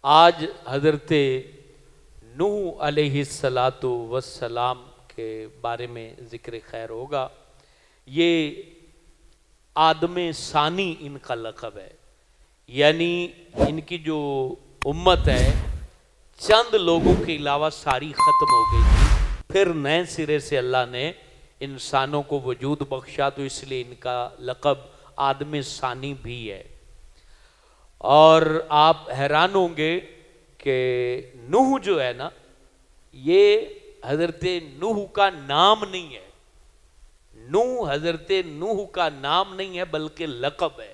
آج حضرت نوح علیہ الصلاۃ والسلام کے بارے میں ذکر خیر ہوگا۔ یہ آدم ثانی ان کا لقب ہے، یعنی ان کی جو امت ہے چند لوگوں کے علاوہ ساری ختم ہو گئی تھی، پھر نئے سرے سے اللہ نے انسانوں کو وجود بخشا، تو اس لیے ان کا لقب آدم ثانی بھی ہے۔ اور آپ حیران ہوں گے کہ نوح جو ہے نا، یہ حضرت نوح کا نام نہیں ہے، نوح حضرت نوح کا نام نہیں ہے بلکہ لقب ہے۔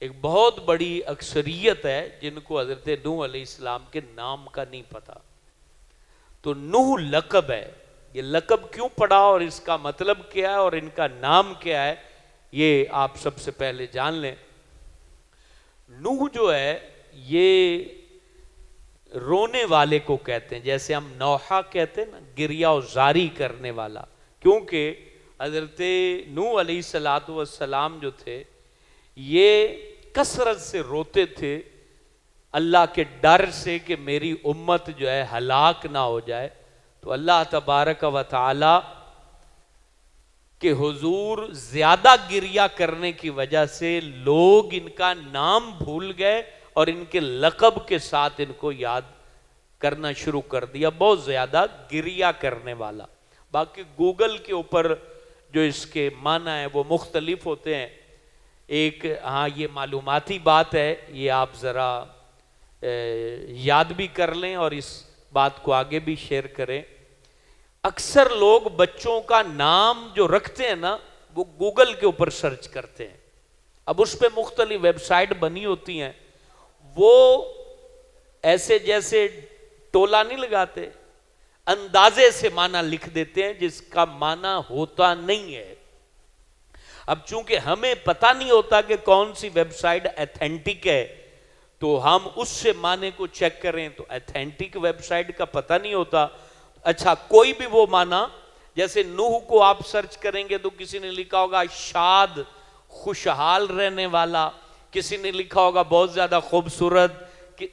ایک بہت بڑی اکثریت ہے جن کو حضرت نوح علیہ السلام کے نام کا نہیں پتا، تو نوح لقب ہے۔ یہ لقب کیوں پڑا اور اس کا مطلب کیا ہے اور ان کا نام کیا ہے، یہ آپ سب سے پہلے جان لیں۔ نوح جو ہے یہ رونے والے کو کہتے ہیں، جیسے ہم نوحہ کہتے ہیں نا، گریہ و زاری کرنے والا، کیونکہ حضرت نوح علیہ السلام جو تھے یہ کثرت سے روتے تھے اللہ کے ڈر سے کہ میری امت جو ہے ہلاک نہ ہو جائے۔ تو اللہ تبارک و تعالی کہ حضور زیادہ گریہ کرنے کی وجہ سے لوگ ان کا نام بھول گئے اور ان کے لقب کے ساتھ ان کو یاد کرنا شروع کر دیا، بہت زیادہ گریہ کرنے والا۔ باقی گوگل کے اوپر جو اس کے معنی ہیں وہ مختلف ہوتے ہیں۔ ایک یہ معلوماتی بات ہے، یہ آپ ذرا یاد بھی کر لیں اور اس بات کو آگے بھی شیئر کریں۔ اکثر لوگ بچوں کا نام جو رکھتے ہیں نا وہ گوگل کے اوپر سرچ کرتے ہیں، اب اس پہ مختلف ویب سائٹ بنی ہوتی ہیں، وہ ایسے جیسے ٹولا نہیں لگاتے، اندازے سے معنی لکھ دیتے ہیں جس کا معنی ہوتا نہیں ہے۔ اب چونکہ ہمیں پتہ نہیں ہوتا کہ کون سی ویب سائٹ ایتھینٹک ہے، تو ہم اس سے معنی کو چیک کریں تو ایتھینٹک ویب سائٹ کا پتہ نہیں ہوتا۔ اچھا، کوئی بھی وہ معنی، جیسے نوح کو آپ سرچ کریں گے تو کسی نے لکھا ہوگا شاد، خوشحال رہنے والا، کسی نے لکھا ہوگا بہت زیادہ خوبصورت،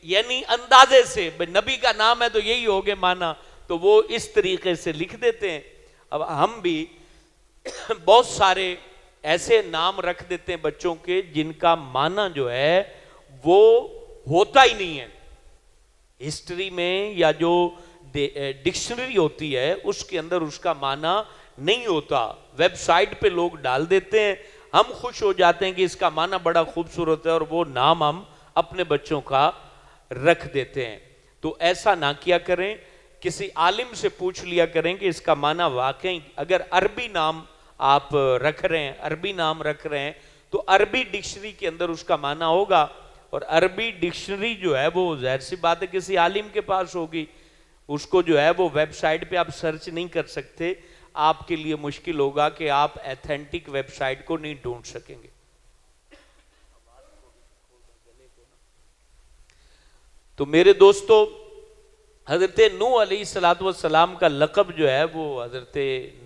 یعنی اندازے سے نبی کا نام ہے تو یہی ہوگے معنی، تو وہ اس طریقے سے لکھ دیتے ہیں۔ اب ہم بھی بہت سارے ایسے نام رکھ دیتے ہیں بچوں کے جن کا معنی جو ہے وہ ہوتا ہی نہیں ہے۔ ہسٹری میں یا جو ڈکشنری ہوتی ہے اس کے اندر اس کا معنی نہیں ہوتا، ویب سائٹ پہ لوگ ڈال دیتے ہیں، ہم خوش ہو جاتے ہیں کہ اس کا معنی بڑا خوبصورت ہے اور وہ نام ہم اپنے بچوں کا رکھ دیتے ہیں۔ تو ایسا نہ کیا کریں، کسی عالم سے پوچھ لیا کریں کہ اس کا معنی واقعی، اگر عربی نام آپ رکھ رہے ہیں، عربی نام رکھ رہے ہیں تو عربی ڈکشنری کے اندر اس کا معنی ہوگا، اور عربی ڈکشنری جو ہے وہ ظاہر سی بات ہے کسی عالم کے پاس ہوگی، اس کو جو ہے وہ ویب سائٹ پہ آپ سرچ نہیں کر سکتے، آپ کے لیے مشکل ہوگا کہ آپ ایتھینٹک ویب سائٹ کو نہیں ڈھونڈ سکیں گے۔ تو میرے دوستو، حضرت نوح علیہ السلام کا لقب جو ہے وہ حضرت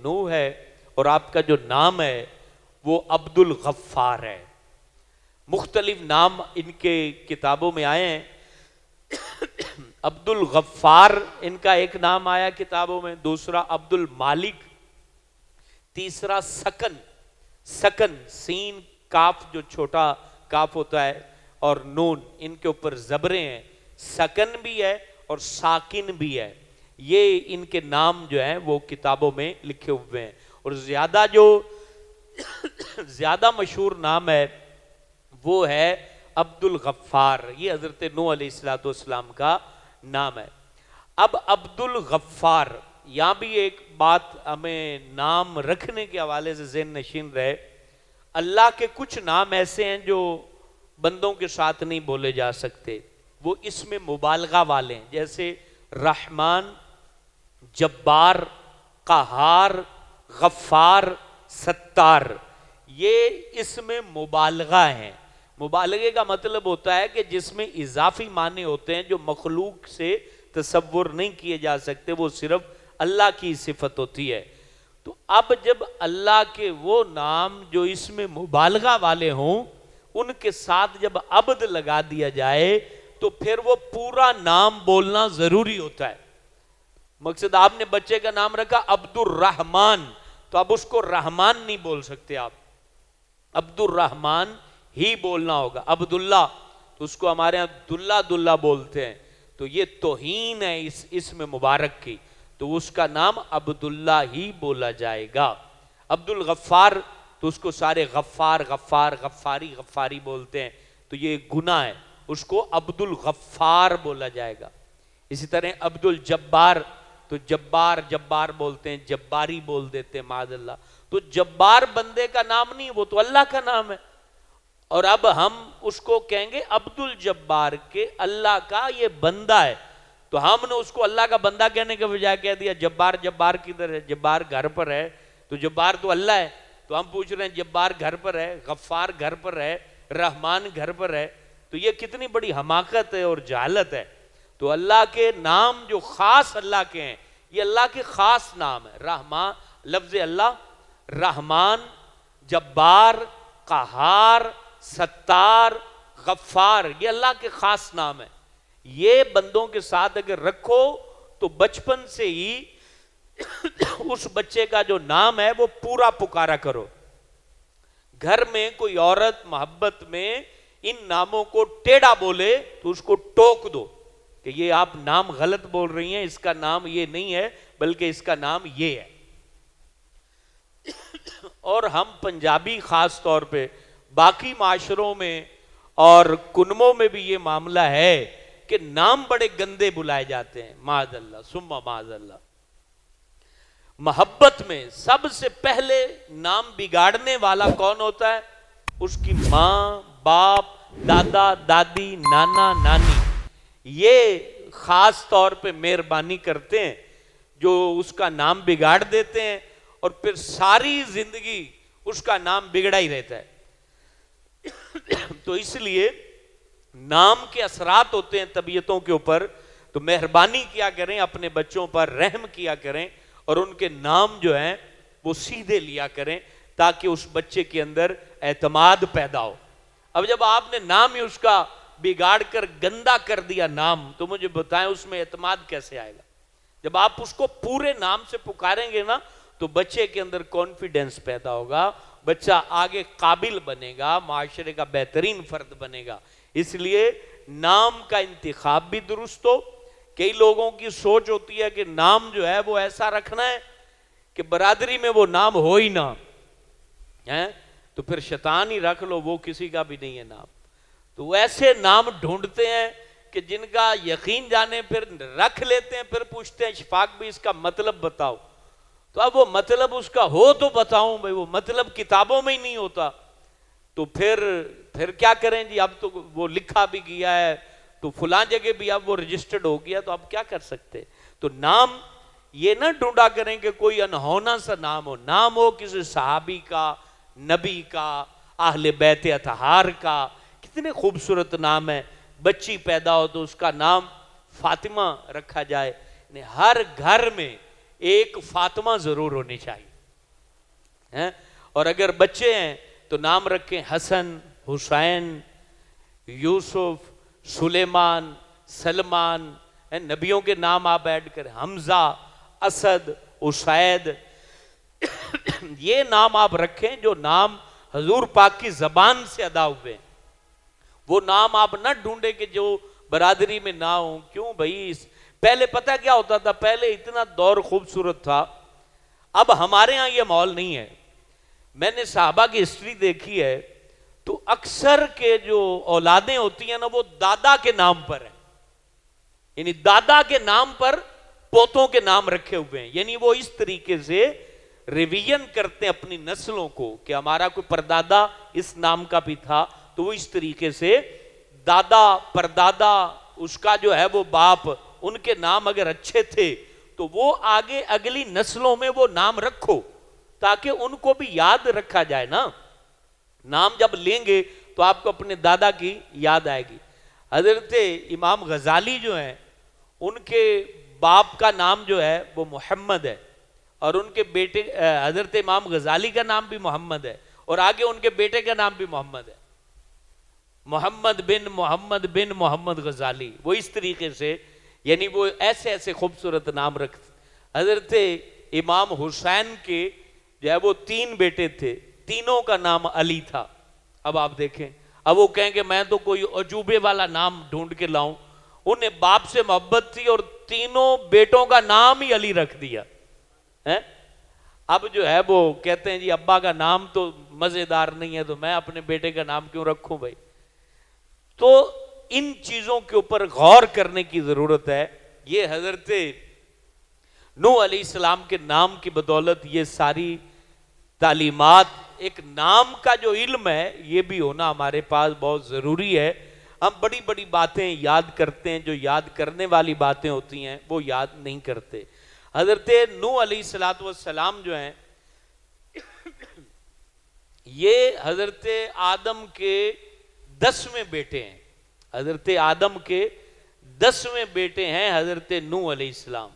نوح ہے، اور آپ کا جو نام ہے وہ عبد الغفار ہے۔ مختلف نام ان کے کتابوں میں آئے ہیں، عبد الغفار ان کا ایک نام آیا کتابوں میں، دوسرا عبد المالک، تیسرا سکن، سکن سین کاف جو چھوٹا کاف ہوتا ہے اور نون، ان کے اوپر زبریں ہیں، سکن بھی ہے اور ساکن بھی ہے، یہ ان کے نام جو ہیں وہ کتابوں میں لکھے ہوئے ہیں۔ اور زیادہ مشہور نام ہے وہ ہے عبد الغفار، یہ حضرت نوح علیہ السلام کا نام ہے۔ اب عبد الغفار، یہاں بھی ایک بات ہمیں نام رکھنے کے حوالے سے ذہن نشین رہے، اللہ کے کچھ نام ایسے ہیں جو بندوں کے ساتھ نہیں بولے جا سکتے، وہ اس میں مبالغہ والے ہیں، جیسے رحمان، جبار، قہار، غفار، ستار، یہ اس میں مبالغہ ہیں۔ مبالغے کا مطلب ہوتا ہے کہ جس میں اضافی معنی ہوتے ہیں جو مخلوق سے تصور نہیں کیے جا سکتے، وہ صرف اللہ کی صفت ہوتی ہے۔ تو اب جب اللہ کے وہ نام جو اس میں مبالغہ والے ہوں ان کے ساتھ جب عبد لگا دیا جائے تو پھر وہ پورا نام بولنا ضروری ہوتا ہے. مقصد آپ نے بچے کا نام رکھا عبد الرحمن، تو اب اس کو رحمان نہیں بول سکتے آپ، عبد الرحمن ہی بولنا ہوگا. عبداللہ تو اس کو ہمارے یہاں عبداللہ بولتے ہیں، تو یہ توہین ہے اس اسم مبارک کی، تو اس کا نام عبداللہ ہی بولا جائے گا. عبد الغفار تو اس کو سارے غفار غفار غفاری غفاری بولتے ہیں، تو یہ گناہ ہے، اس کو عبد الغفار بولا جائے گا. اسی طرح عبد الجبار تو جبار جبار بولتے ہیں، جباری بول دیتے ہیں معاذ اللہ. تو جبار بندے کا نام نہیں، وہ تو اللہ کا نام ہے. اور اب ہم اس کو کہیں گے عبد الجبار کے اللہ کا یہ بندہ ہے، تو ہم نے اس کو اللہ کا بندہ کہنے کے بجائے کہہ دیا جبار. جبار کدھر ہے؟ جبار گھر پر ہے، تو جبار تو اللہ ہے. تو ہم پوچھ رہے ہیں جبار گھر پر ہے، غفار گھر پر ہے، رحمان گھر پر ہے. تو یہ کتنی بڑی حماقت ہے اور جہالت ہے. تو اللہ کے نام جو خاص اللہ کے ہیں، یہ اللہ کے خاص نام ہے. رحمان لفظ اللہ، رحمان، جبار، قہار، ستار، غفار، یہ اللہ کے خاص نام ہے. یہ بندوں کے ساتھ اگر رکھو تو بچپن سے ہی اس بچے کا جو نام ہے وہ پورا پکارا کرو. گھر میں کوئی عورت محبت میں ان ناموں کو ٹیڑھا بولے تو اس کو ٹوک دو کہ یہ آپ نام غلط بول رہی ہیں، اس کا نام یہ نہیں ہے بلکہ اس کا نام یہ ہے. اور ہم پنجابی خاص طور پہ، باقی معاشروں میں اور کنبوں میں بھی یہ معاملہ ہے کہ نام بڑے گندے بلائے جاتے ہیں، معاذ اللہ ثم معاذ اللہ. محبت میں سب سے پہلے نام بگاڑنے والا کون ہوتا ہے؟ اس کی ماں، باپ، دادا، دادی، نانا، نانی. یہ خاص طور پہ مہربانی کرتے ہیں جو اس کا نام بگاڑ دیتے ہیں، اور پھر ساری زندگی اس کا نام بگڑا ہی رہتا ہے. تو اس لیے نام کے اثرات ہوتے ہیں طبیعتوں کے اوپر. تو مہربانی کیا کریں، اپنے بچوں پر رحم کیا کریں، اور ان کے نام جو ہیں وہ سیدھے لیا کریں تاکہ اس بچے کے اندر اعتماد پیدا ہو. اب جب آپ نے نام ہی اس کا بگاڑ کر گندا کر دیا نام، تو مجھے بتائیں اس میں اعتماد کیسے آئے گا؟ جب آپ اس کو پورے نام سے پکاریں گے نا تو بچے کے اندر کانفیڈنس پیدا ہوگا، بچہ آگے قابل بنے گا، معاشرے کا بہترین فرد بنے گا. اس لیے نام کا انتخاب بھی درست ہو. کئی لوگوں کی سوچ ہوتی ہے کہ نام جو ہے وہ ایسا رکھنا ہے کہ برادری میں وہ نام ہو ہی نہ، تو پھر شیطان ہی رکھ لو، وہ کسی کا بھی نہیں ہے نام. تو وہ ایسے نام ڈھونڈتے ہیں کہ جن کا یقین جانے پھر رکھ لیتے ہیں، پھر پوچھتے ہیں شفاق بھی اس کا مطلب بتاؤ. تو اب وہ مطلب اس کا ہو تو بتاؤں بھائی، وہ مطلب کتابوں میں ہی نہیں ہوتا. تو پھر کیا کریں جی؟ اب تو وہ لکھا بھی گیا ہے، تو فلاں جگہ بھی اب وہ رجسٹرڈ ہو گیا، تو اب کیا کر سکتے؟ تو نام یہ نہ ڈھونڈا کریں کہ کوئی انہونا سا نام ہو. نام ہو کسی صحابی کا، نبی کا، اہل بیت اطہار کا. کتنے خوبصورت نام ہے. بچی پیدا ہو تو اس کا نام فاطمہ رکھا جائے. ہر گھر میں ایک فاطمہ ضرور ہونی چاہیے. اور اگر بچے ہیں تو نام رکھیں حسن، حسین، یوسف، سلیمان، سلمان. نبیوں کے نام آپ ایڈ کریں، حمزہ، اسد، اسید. یہ نام آپ رکھیں جو نام حضور پاک کی زبان سے ادا ہوئے. وہ نام آپ نہ ڈھونڈے کہ جو برادری میں نہ ہوں. کیوں بھائی؟ پہلے پتہ کیا ہوتا تھا؟ پہلے اتنا دور خوبصورت تھا. اب ہمارے ہاں یہ ماحول نہیں ہے. میں نے صحابہ کی ہسٹری دیکھی ہے تو اکثر کے جو اولادیں ہوتی ہیں نا وہ دادا کے نام پر ہیں، یعنی دادا کے نام پر پوتوں کے نام رکھے ہوئے ہیں. یعنی وہ اس طریقے سے ریویژن کرتے ہیں اپنی نسلوں کو کہ ہمارا کوئی پردادا اس نام کا بھی تھا، تو وہ اس طریقے سے دادا پردادا اس کا جو ہے وہ باپ، ان کے نام اگر اچھے تھے تو وہ آگے اگلی نسلوں میں وہ نام رکھو تاکہ ان کو بھی یاد رکھا جائے نا. نام جب لیں گے تو آپ کو اپنے دادا کی یاد آئے گی. حضرت امام غزالی جو ہیں ان کے باپ کا نام جو ہے وہ محمد ہے، اور ان کے بیٹے حضرت امام غزالی کا نام بھی محمد ہے، اور آگے ان کے بیٹے کا نام بھی محمد ہے. محمد بن محمد غزالی، وہ اس طریقے سے، یعنی وہ ایسے ایسے خوبصورت نام رکھتے. حضرت امام حسین کے جو ہے وہ 3 بیٹے تھے، تینوں کا نام علی تھا. اب آپ دیکھیں، اب وہ کہیں کہ میں تو کوئی عجوبے والا نام ڈھونڈ کے لاؤں. انہیں باپ سے محبت تھی اور تینوں بیٹوں کا نام ہی علی رکھ دیا. اب جو ہے وہ کہتے ہیں جی ابا کا نام تو مزیدار نہیں ہے تو میں اپنے بیٹے کا نام کیوں رکھوں بھائی. تو ان چیزوں کے اوپر غور کرنے کی ضرورت ہے. یہ حضرت نوح علیہ السلام کے نام کی بدولت یہ ساری تعلیمات، ایک نام کا جو علم ہے یہ بھی ہونا ہمارے پاس بہت ضروری ہے. ہم بڑی بڑی باتیں یاد کرتے ہیں، جو یاد کرنے والی باتیں ہوتی ہیں وہ یاد نہیں کرتے. حضرت نوح علیہ السلام جو ہیں یہ حضرت آدم کے 10ویں بیٹے ہیں. حضرت آدم کے 10ویں بیٹے ہیں حضرت نوح علیہ السلام،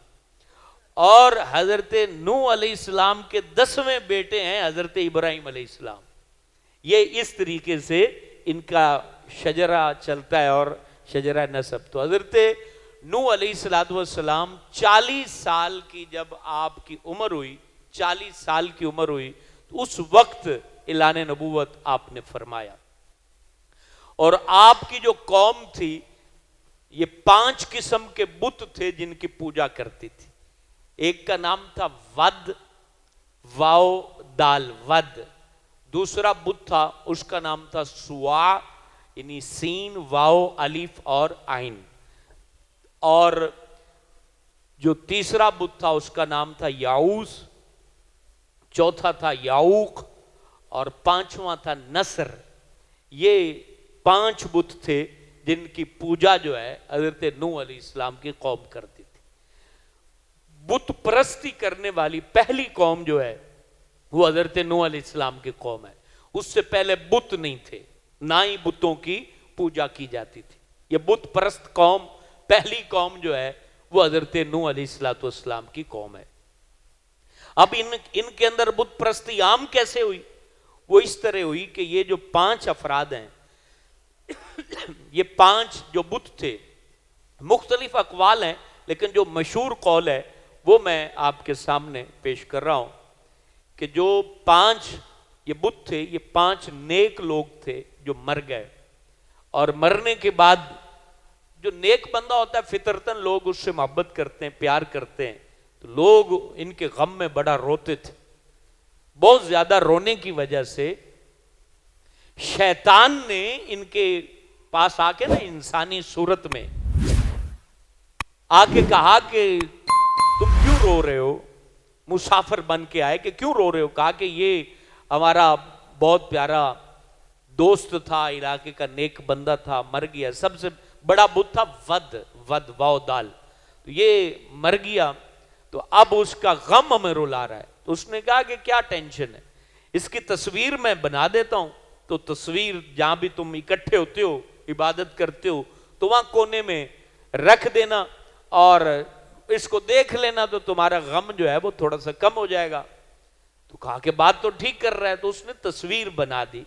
اور حضرت نوح علیہ السلام کے 10ویں بیٹے ہیں حضرت ابراہیم علیہ السلام. یہ اس طریقے سے ان کا شجرہ چلتا ہے اور شجرہ نسب. تو حضرت نوح علیہ السلام 40 سال کی جب آپ کی عمر ہوئی، 40 سال کی عمر ہوئی تو اس وقت اعلان نبوت آپ نے فرمایا. اور آپ کی جو قوم تھی یہ 5 قسم کے بت تھے جن کی پوجا کرتی تھی. ایک کا نام تھا ود، واو دال ود. دوسرا بت تھا اس کا نام تھا سوا، یعنی سین واو الف اور عین. اور جو تیسرا بت تھا اس کا نام تھا یاؤس، چوتھا تھا یاؤق اور 5واں تھا نصر. یہ 5 بت تھے جن کی پوجا جو ہے حضرت نوح علیہ السلام کی قوم کرتی تھی. بت پرستی کرنے والی پہلی قوم جو ہے وہ حضرت نوح علیہ السلام کی قوم ہے. اس سے پہلے بت نہیں تھے، نہ ہی بتوں کی پوجا کی جاتی تھی. یہ بت پرست قوم، پہلی قوم جو ہے وہ حضرت نوح علیہ السلام کی قوم ہے. اب ان کے اندر بت پرستی عام کیسے ہوئی؟ وہ اس طرح ہوئی کہ یہ جو 5 افراد ہیں، یہ 5 جو بت تھے، مختلف اقوال ہیں لیکن جو مشہور قول ہے وہ میں آپ کے سامنے پیش کر رہا ہوں کہ جو 5 یہ بت تھے، یہ 5 نیک لوگ تھے جو مر گئے. اور مرنے کے بعد جو نیک بندہ ہوتا ہے فطرتاً لوگ اس سے محبت کرتے ہیں، پیار کرتے ہیں. تو لوگ ان کے غم میں بڑا روتے تھے. بہت زیادہ رونے کی وجہ سے شیطان نے ان کے پاس آ کے نا انسانی صورت میں آ کے کہا کہ تم کیوں رو رہے ہو؟ مسافر بن کے آئے کہ کیوں رو رہے ہو؟ کہا کہ یہ ہمارا بہت پیارا دوست تھا، علاقے کا نیک بندہ تھا، مر گیا. سب سے بڑا بت تھا ود واو دال. تو یہ مر گیا تو اب اس کا غم ہمیں رلا رہا ہے. تو اس نے کہا کہ کیا ٹینشن ہے، اس کی تصویر میں بنا دیتا ہوں. تو تصویر جہاں بھی تم اکٹھے ہوتے ہو عبادت کرتے ہو تو وہاں کونے میں رکھ دینا اور اس کو دیکھ لینا تو تمہارا غم جو ہے وہ تھوڑا سا کم ہو جائے گا. تو کہا کہ بات تو ٹھیک کر رہا ہے. تو اس نے تصویر بنا دی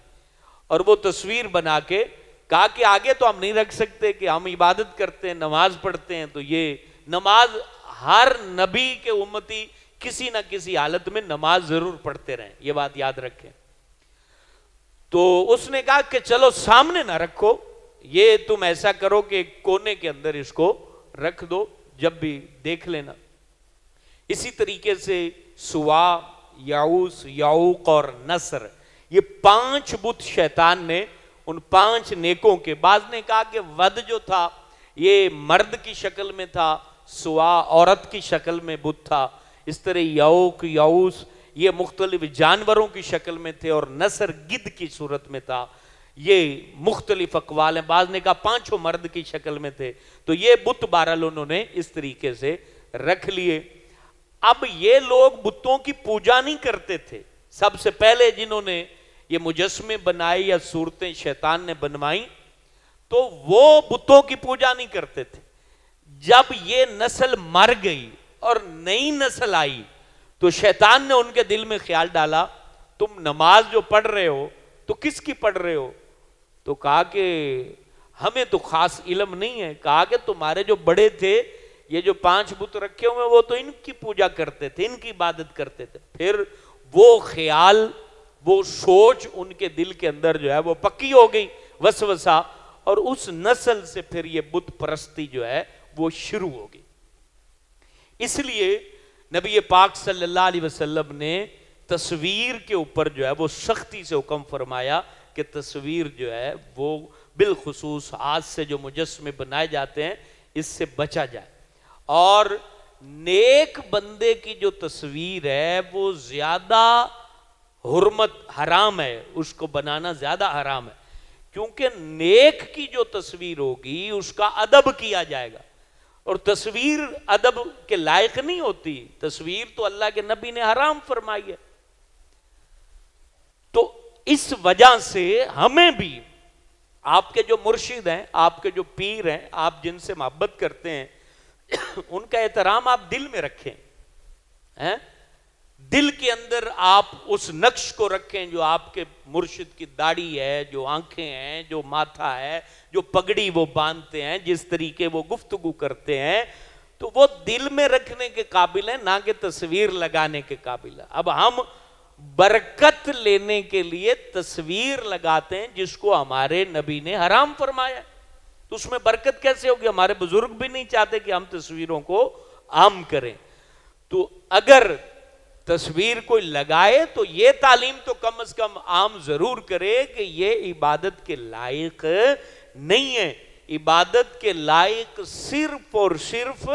اور وہ تصویر بنا کے کہا کہ آگے تو ہم نہیں رکھ سکتے کہ ہم عبادت کرتے ہیں، نماز پڑھتے ہیں، تو یہ نماز ہر نبی کے امتی کسی نہ کسی حالت میں نماز ضرور پڑھتے رہیں، یہ بات یاد رکھیں. تو اس نے کہا کہ چلو سامنے نہ رکھو، یہ تم ایسا کرو کہ کونے کے اندر اس کو رکھ دو، جب بھی دیکھ لینا. اسی طریقے سے سوا، یاؤس، یاؤق اور نصر، یہ 5 بت شیطان نے ان 5 نیکوں کے. بعض نے کہا کہ ود جو تھا یہ مرد کی شکل میں تھا، سوا عورت کی شکل میں بت تھا. اس طرح یاؤق، یاؤس یہ مختلف جانوروں کی شکل میں تھے اور نصر گدھ کی صورت میں تھا. یہ مختلف اقوال ہیں. بعض نے کہا 5 مرد کی شکل میں تھے. تو یہ بت بہرحال انہوں نے اس طریقے سے رکھ لیے. اب یہ لوگ بتوں کی پوجا نہیں کرتے تھے. سب سے پہلے جنہوں نے یہ مجسمے بنائے یا صورتیں شیطان نے بنوائی تو وہ بتوں کی پوجا نہیں کرتے تھے. جب یہ نسل مر گئی اور نئی نسل آئی تو شیطان نے ان کے دل میں خیال ڈالا تم نماز جو پڑھ رہے ہو تو کس کی پڑھ رہے ہو؟ تو کہا کہ ہمیں تو خاص علم نہیں ہے. کہا کہ تمہارے جو بڑے تھے یہ جو 5 بت رکھے ہوئے وہ تو ان کی پوجا کرتے تھے, ان کی عبادت کرتے تھے. پھر وہ خیال, وہ سوچ ان کے دل کے اندر جو ہے وہ پکی ہو گئی, وسوسہ, اور اس نسل سے پھر یہ بت پرستی جو ہے وہ شروع ہو گئی. اس لیے نبی پاک صلی اللہ علیہ وسلم نے تصویر کے اوپر جو ہے وہ سختی سے حکم فرمایا کہ تصویر جو ہے وہ بالخصوص آج سے جو مجسمے بنائے جاتے ہیں اس سے بچا جائے. اور نیک بندے کی جو تصویر ہے وہ زیادہ حرمت حرام ہے, اس کو بنانا زیادہ حرام ہے, کیونکہ نیک کی جو تصویر ہوگی اس کا ادب کیا جائے گا, اور تصویر ادب کے لائق نہیں ہوتی. تصویر تو اللہ کے نبی نے حرام فرمائی ہے. تو اس وجہ سے ہمیں بھی آپ کے جو مرشد ہیں, آپ کے جو پیر ہیں, آپ جن سے محبت کرتے ہیں, ان کا احترام آپ دل میں رکھیں, دل کے اندر آپ اس نقش کو رکھیں جو آپ کے مرشد کی داڑھی ہے, جو آنکھیں ہیں, جو ماتھا ہے, جو پگڑی وہ باندھتے ہیں, جس طریقے وہ گفتگو کرتے ہیں, تو وہ دل میں رکھنے کے قابل ہیں, نہ کہ تصویر لگانے کے قابل ہے. اب ہم برکت لینے کے لیے تصویر لگاتے ہیں جس کو ہمارے نبی نے حرام فرمایا, تو اس میں برکت کیسے ہوگی؟ ہمارے بزرگ بھی نہیں چاہتے کہ ہم تصویروں کو عام کریں. تو اگر تصویر کوئی لگائے تو یہ تعلیم تو کم از کم عام ضرور کرے کہ یہ عبادت کے لائق نہیں ہے. عبادت کے لائق صرف اور صرف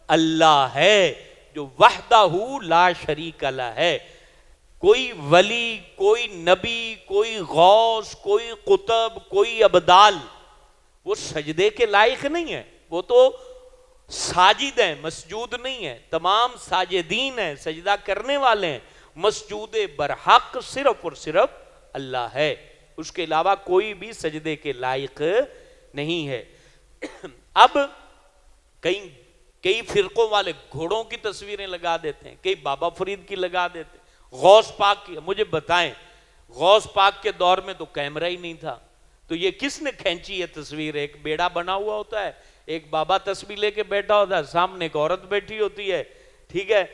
اللہ ہے جو وحدہ لا شریک لہ ہے. کوئی ولی, کوئی نبی, کوئی غوث, کوئی قطب, کوئی ابدال وہ سجدے کے لائق نہیں ہے. وہ تو ساجد ہیں, مسجود نہیں ہے. تمام ساجدین ہیں, سجدہ کرنے والے ہیں. مسجود برحق صرف اور صرف اللہ ہے, اس کے علاوہ کوئی بھی سجدے کے لائق نہیں ہے. اب کئی فرقوں والے گھوڑوں کی تصویریں لگا دیتے ہیں, کئی بابا فرید کی لگا دیتے ہیں, غوث پاک کی. مجھے بتائیں, غوث پاک کے دور میں تو کیمرہ ہی نہیں تھا, تو یہ کس نے کھینچی ہے تصویر؟ ایک بیڑا بنا ہوا ہوتا ہے, ایک بابا تسبیح لے کے بیٹھا ہوتا ہے, سامنے ایک عورت بیٹھی ہوتی ہے, ٹھیک ہے,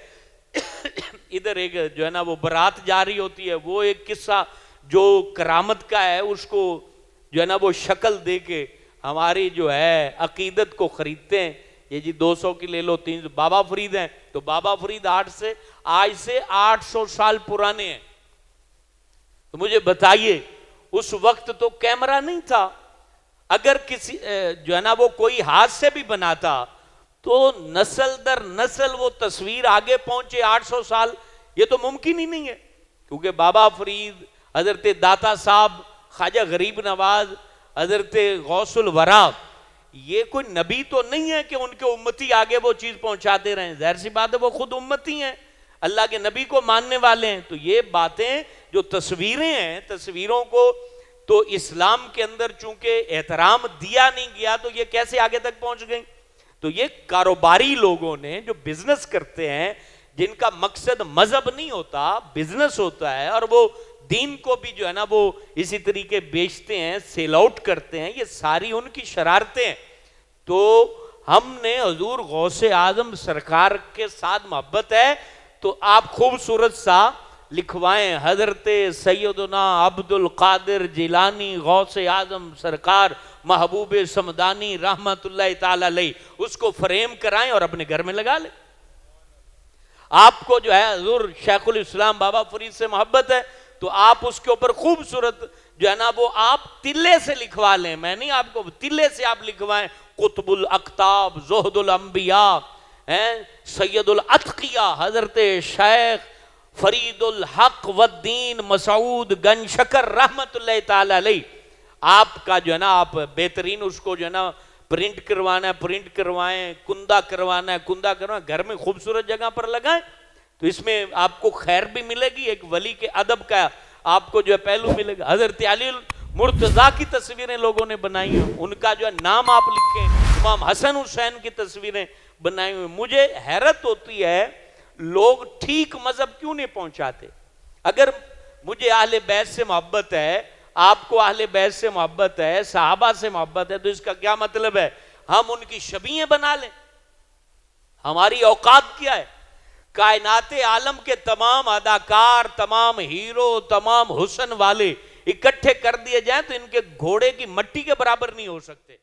ادھر ایک جو ہے نا وہ برات جا رہی ہوتی ہے. وہ ایک قصہ جو کرامت کا ہے اس کو جو ہے نا وہ شکل دے کے ہماری جو ہے عقیدت کو خریدتے ہیں. یہ جی 200 کی لے لو, 300. بابا فرید ہیں تو بابا فرید آج سے 800 سال پرانے ہیں. تو مجھے بتائیے اس وقت تو کیمرہ نہیں تھا, اگر کسی جو ہے نا وہ کوئی ہاتھ سے بھی بناتا تو نسل در نسل وہ تصویر آگے پہنچے 800 سال, یہ تو ممکن ہی نہیں ہے. کیونکہ بابا فرید, حضرت داتا صاحب, خواجہ غریب نواز, حضرت غوث الورا, یہ کوئی نبی تو نہیں ہے کہ ان کے امتی آگے وہ چیز پہنچاتے رہیں. ظاہر سی بات ہے وہ خود امتی ہیں, اللہ کے نبی کو ماننے والے ہیں. تو یہ باتیں جو تصویریں ہیں, تصویروں کو تو اسلام کے اندر چونکہ احترام دیا نہیں گیا تو یہ کیسے آگے تک پہنچ گئیں؟ تو یہ کاروباری لوگوں نے جو بزنس کرتے ہیں, جن کا مقصد مذہب نہیں ہوتا, بزنس ہوتا ہے, اور وہ دین کو بھی جو ہے نا وہ اسی طریقے بیچتے ہیں, سیل آؤٹ کرتے ہیں, یہ ساری ان کی شرارتیں ہیں. تو ہم نے حضور غوث اعظم سرکار کے ساتھ محبت ہے تو آپ خوبصورت سا لکھوائیں, حضرت سیدنا عبد القادر جیلانی غوث اعظم سرکار محبوب سمدانی رحمت اللہ تعالی علیہ, اس کو فریم کرائیں اور اپنے گھر میں لگا لیں. آپ کو جو ہے حضور شیخ الاسلام بابا فرید سے محبت ہے تو آپ اس کے اوپر خوبصورت جو ہے نا وہ آپ تلے سے لکھوا لیں. میں نہیں, آپ کو تلے سے آپ لکھوائیں, قطب الاقطاب, زہد الانبیاء, سید الاتقیاء, حضرت شیخ فرید الحق والدین مسعود گنج شکر رحمت اللہ تعالی علیہ. آپ کا جو ہے نا آپ بہترین اس کو جو ہے نا پرنٹ کروانا ہے, پرنٹ کروائیں, کندہ کروانا ہے, کندہ کروائیں, گھر میں خوبصورت جگہ پر لگائیں. تو اس میں آپ کو خیر بھی ملے گی, ایک ولی کے ادب کا آپ کو جو ہے پہلو ملے گا. حضرت علی مرتضیٰ کی تصویریں لوگوں نے بنائی ہیں, ان کا جو ہے نام آپ لکھیں. امام حسن حسین کی تصویریں بنائی ہوئی. مجھے حیرت ہوتی ہے لوگ ٹھیک مذہب کیوں نہیں پہنچاتے. اگر مجھے اہل بیت سے محبت ہے, آپ کو اہل بیت سے محبت ہے، صحابہ سے محبت ہے، تو اس کا کیا مطلب ہے ہم ان کی شبیہیں بنا لیں؟ ہماری اوقات کیا ہے؟ کائنات عالم کے تمام اداکار، تمام ہیرو، تمام حسن والے اکٹھے کر دیے جائیں تو ان کے گھوڑے کی مٹی کے برابر نہیں ہو سکتے۔